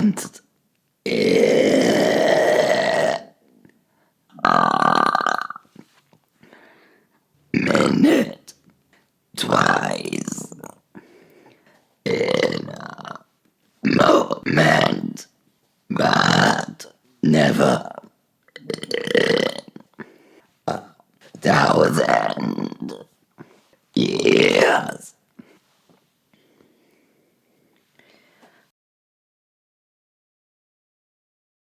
once, minute, twice, in a moment, but never in 1,000